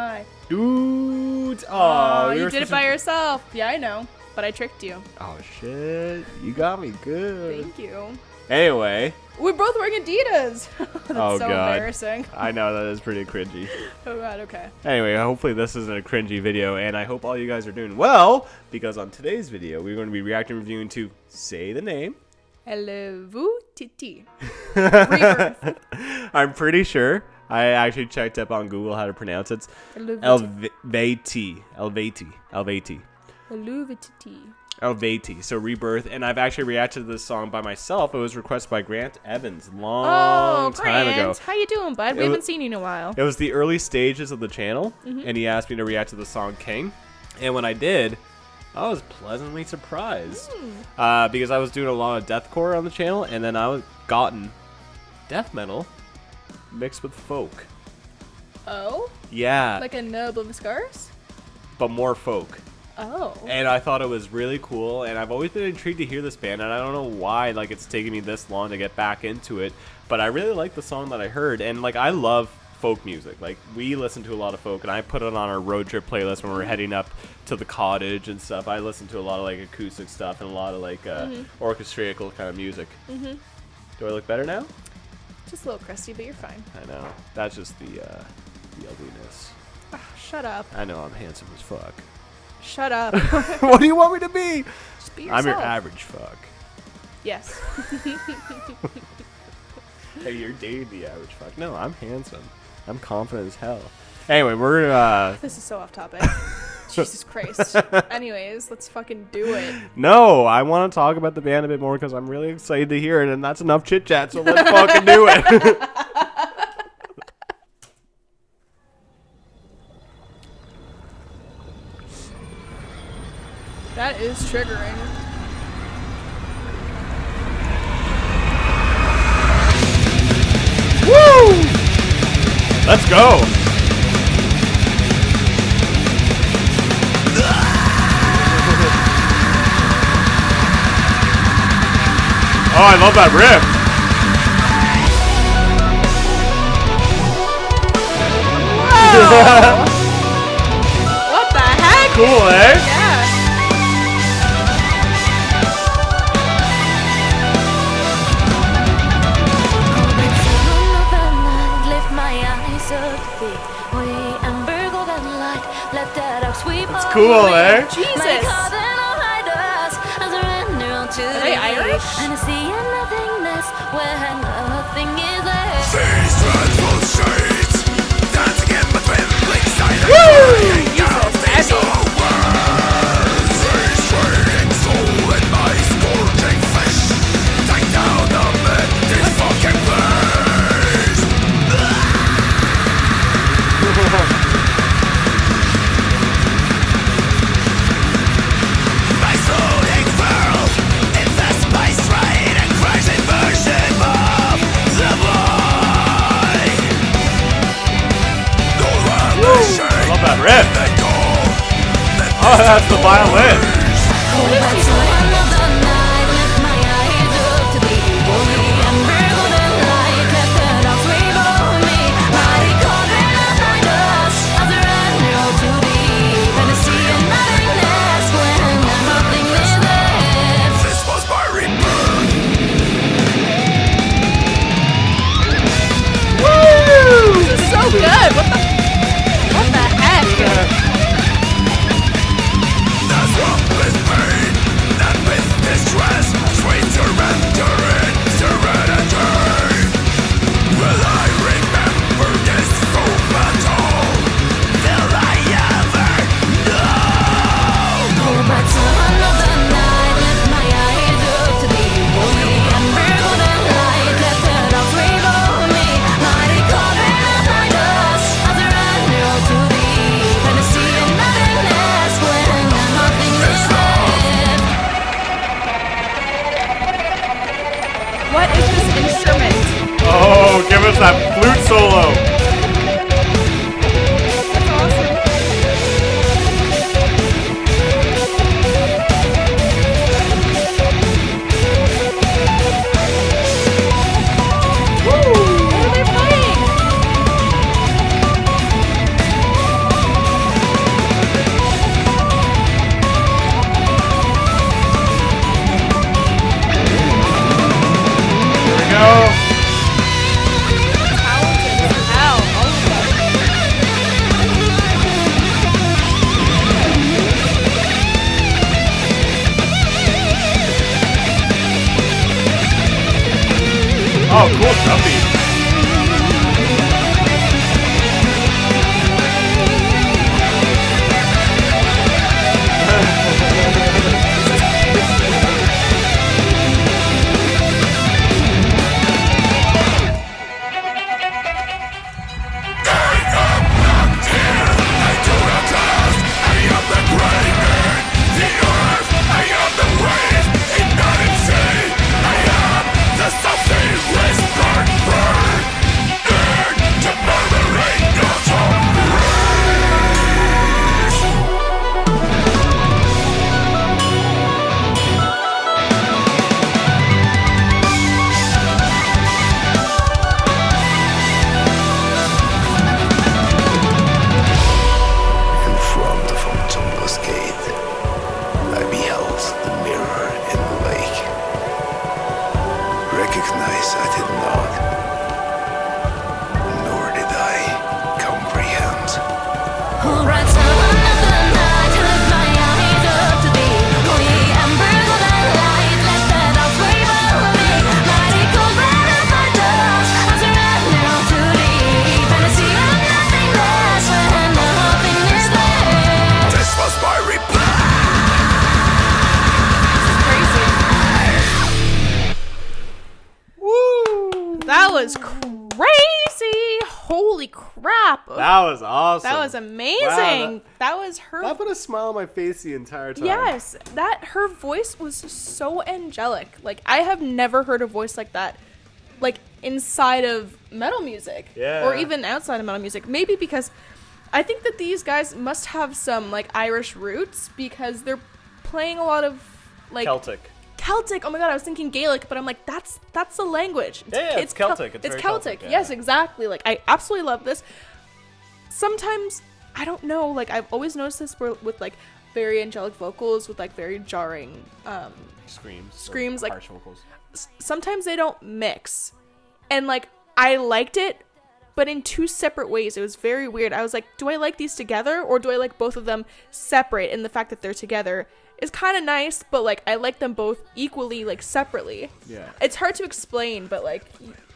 I. Dudes. Oh, you did it by yourself. Yeah, I know. But I tricked you. Oh, shit. You got me good. Thank you. Anyway. We're both wearing Adidas. That's oh, so God. embarrassing. I know, that is pretty cringy. Oh, God, okay. Anyway, hopefully this isn't a cringy video, and I hope all you guys are doing well, because on today's video, we're going to be reacting and reviewing to Say the Name. ELUVEITIE. Rebirth. I'm pretty sure. I actually checked up on Google how to pronounce it. ELUVEITIE. ELUVEITIE. So Rebirth, and I've actually reacted to this song by myself. It was requested by Grant Evans long time ago. How you doing, bud? We haven't seen you in a while. It was the early stages of the channel, and he asked me to react to the song King. And when I did, I was pleasantly surprised because I was doing a lot of deathcore on the channel, and then I was gotten death metal mixed with folk. Oh? Yeah. Like a Nub of Scars? But more folk. Oh. And I thought it was really cool, and I've always been intrigued to hear this band, and I don't know why like it's taken me this long to get back into it, but I really like the song that I heard, and like I love folk music. Like we listen to a lot of folk, and I put it on our road trip playlist when we're heading up to the cottage and stuff. I listen to a lot of like acoustic stuff and a lot of like orchestrical kind of music. Do I look better now? Just a little crusty, but you're fine. I know. That's just the ugliness. Oh, shut up. I know I'm handsome as fuck. Shut up. What do you want me to be? Just be yourself. I'm your average fuck. Yes. Hey, you're dating the average fuck. No, I'm handsome. I'm confident as hell. Anyway, we're This is so off topic. Jesus Christ. Anyways, let's fucking do it. No, I want to talk about the band a bit more because I'm really excited to hear it, and that's enough chit chat. So let's fucking do it. That is triggering. Woo! Let's go. Oh, I love that riff. Whoa! What the heck? Cool, eh? Yeah. It's cool, eh? Jesus. Are they Irish? Oh, that's the violin. Woo! This is so good. What the heck? Oh, give us that flute solo. Oh, cool drum beat. That was crazy! Holy crap! That was awesome. That was amazing. Wow, that was her. That put a smile on my face the entire time. Yes, her voice was so angelic. Like, I have never heard a voice like that, like inside of metal music, or even outside of metal music. Maybe because I think that these guys must have some like Irish roots because they're playing a lot of like Celtic. Oh my god, I was thinking Gaelic, but I'm like, that's the language. It's Celtic. It's Celtic. Yeah. Yes, exactly. Like, I absolutely love this. Sometimes, I don't know, like, I've always noticed this with like very angelic vocals with like very jarring screams, like harsh vocals. Sometimes they don't mix. And like, I liked it, but in two separate ways. It was very weird. I was like, do I like these together, or do I like both of them separate? And the fact that they're together is kind of nice, but like, I like them both equally, like, separately. Yeah. It's hard to explain, but like,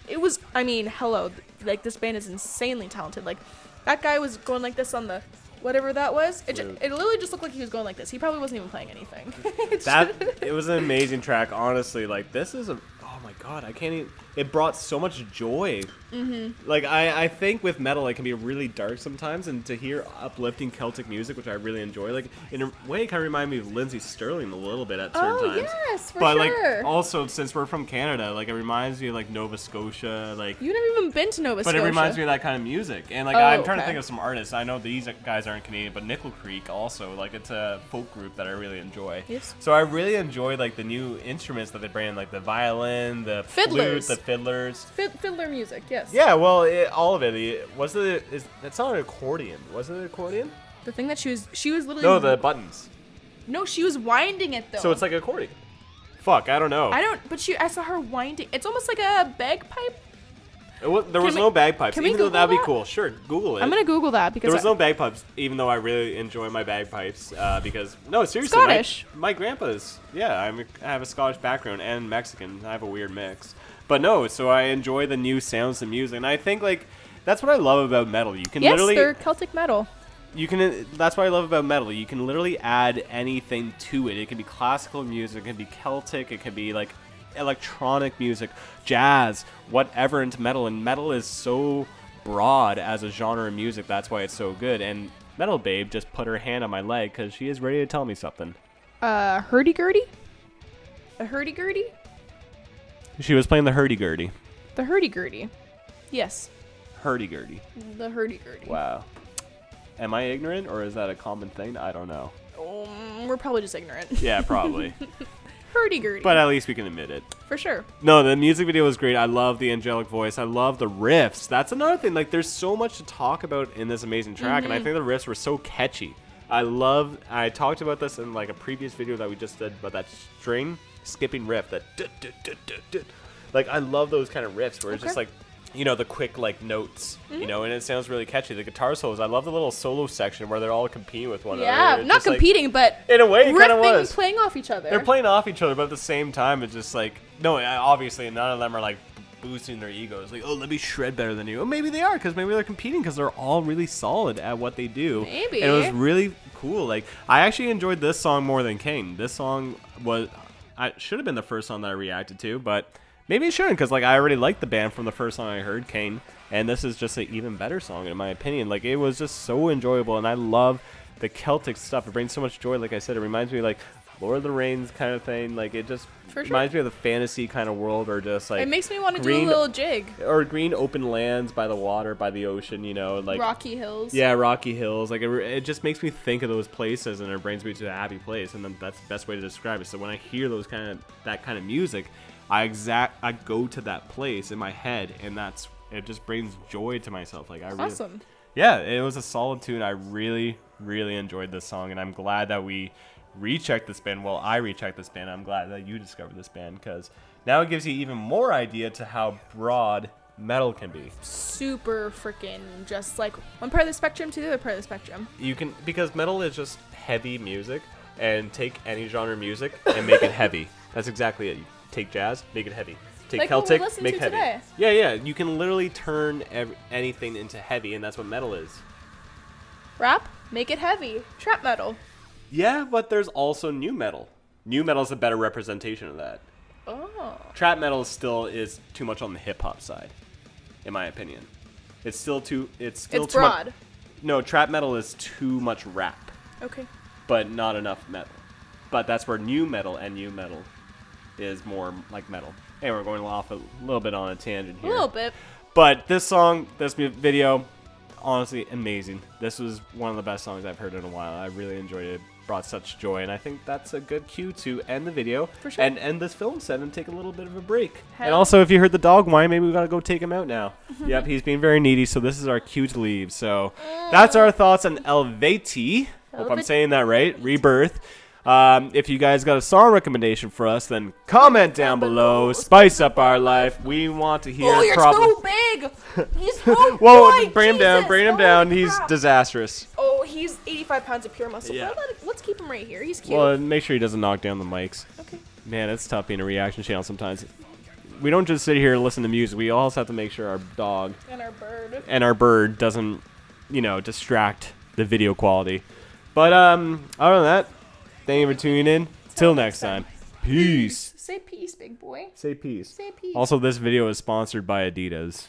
it was, I mean, hello, like, this band is insanely talented. Like, that guy was going like this on the whatever that was. It literally just looked like he was going like this. He probably wasn't even playing anything. It was an amazing track, honestly. Like, this is oh my god, I can't even, it brought so much joy. Mm-hmm. Like, I think with metal, it can be really dark sometimes, and to hear uplifting Celtic music, which I really enjoy, like, in a way, it kind of reminded me of Lindsay Sterling a little bit at certain times. Yes, for but sure. Like, also, since we're from Canada, like, it reminds me of like Nova Scotia, like. You've never even been to Nova Scotia. But it reminds me of that kind of music, and like, I'm trying to think of some artists. I know these guys aren't Canadian, but Nickel Creek also, like, it's a folk group that I really enjoy. Yes. So I really enjoy like the new instruments that they bring in, like the violin, the flute, the fiddlers. Fiddler music, yes. Yeah, well, all of it. It's not an accordion. Was it an accordion? The thing that she was literally. No, the buttons. No, she was winding it though. So it's like an accordion. Fuck, I don't know. But I saw her winding. It's almost like a bagpipe. There was no bagpipes. Even though that'd be cool. Sure, Google it. I'm gonna Google that because there was no bagpipes, even though I really enjoy my bagpipes. Because no, seriously, Scottish. My grandpa's. Yeah, I have a Scottish background and Mexican. I have a weird mix. But no, so I enjoy the new sounds and music, and I think like that's what I love about metal. You can literally. Yes, they're Celtic metal. That's what I love about metal. You can literally add anything to it. It can be classical music, it can be Celtic, it can be like electronic music, jazz, whatever into metal. And metal is so broad as a genre of music. That's why it's so good. And Metal Babe just put her hand on my leg because she is ready to tell me something. Hurdy-gurdy? A hurdy-gurdy? She was playing the hurdy-gurdy. The hurdy-gurdy. Yes. Hurdy-gurdy. The hurdy-gurdy. Wow. Am I ignorant, or is that a common thing? I don't know. We're probably just ignorant. Yeah, probably. Hurdy-gurdy. But at least we can admit it. For sure. No, the music video was great. I love the angelic voice. I love the riffs. That's another thing. Like, there's so much to talk about in this amazing track, and I think the riffs were so catchy. I talked about this in like a previous video that we just did, but that string skipping riff, that like, I love those kind of riffs where it's just like, you know, the quick like notes, you know, and it sounds really catchy. The guitar solos, I love the little solo section where they're all competing with one another. Yeah, not competing, like, but in a way, it kind of was playing off each other. They're playing off each other, but at the same time, it's just like, no, obviously none of them are like boosting their egos. Like, oh, let me shred better than you. Oh, maybe they are, because maybe they're competing because they're all really solid at what they do. Maybe. And it was really cool. Like, I actually enjoyed this song more than King. This song should have been the first song that I reacted to, but maybe it shouldn't, because like I already liked the band from the first song I heard, Kane, and this is just an even better song in my opinion. Like, it was just so enjoyable, and I love the Celtic stuff. It brings so much joy. Like I said, it reminds me like Lord of the Rings kind of thing. Like, it just reminds me of the fantasy kind of world, or just like it makes me want to do a little jig, or green open lands by the water, by the ocean, you know, like Rocky Hills. Yeah, Rocky Hills. Like, it just makes me think of those places, and it brings me to a happy place, and then that's the best way to describe it. So when I hear that kind of music, I go to that place in my head, and it just brings joy to myself. Like, Awesome. Yeah, it was a solid tune. I really, really enjoyed this song, and I'm glad that we rechecked this band. Well, I rechecked this band. I'm glad that you discovered this band, because now it gives you even more idea to how broad metal can be. Super freaking just like one part of the spectrum to the other part of the spectrum. Because metal is just heavy music, and take any genre of music and make it heavy. That's exactly it. You take jazz, make it heavy. Take like Celtic, what we make to heavy. Today. Yeah. You can literally turn anything into heavy, and that's what metal is. Rap, make it heavy. Trap metal. Yeah, but there's also new metal. New metal is a better representation of that. Oh. Trap metal is too much on the hip hop side, in my opinion. It's still too broad. No, trap metal is too much rap. Okay. But not enough metal. But that's where new metal is more like metal. Hey, we're going off a little bit on a tangent here. A little bit. But this song, this video, honestly amazing. This was one of the best songs I've heard in a while. I really enjoyed it. Brought such joy, and I think that's a good cue to end the video. For sure. And end this film set and take a little bit of a break. Hell. And also, if you heard the dog whine, maybe we gotta go take him out now. Yep, he's being very needy, so this is our cue to leave. So that's our thoughts on ELUVEITIE. Hope I'm saying that right. Rebirth. If you guys got a song recommendation for us, then comment down below. Spice up our life. We want to hear. Oh, you're so big. He's so Whoa, big. bring him down. Bring him down. He's disastrous. Oh, he's 85 pounds of pure muscle. Yeah. Let's keep him right here. He's cute. Well, make sure he doesn't knock down the mics. Okay. Man, it's tough being a reaction channel sometimes. We don't just sit here and listen to music. We also have to make sure our dog and our bird doesn't, distract the video quality. But other than that, thank you for tuning in. Till next time. Peace. Say peace, big boy. Say peace. Say peace. Also, this video is sponsored by Adidas.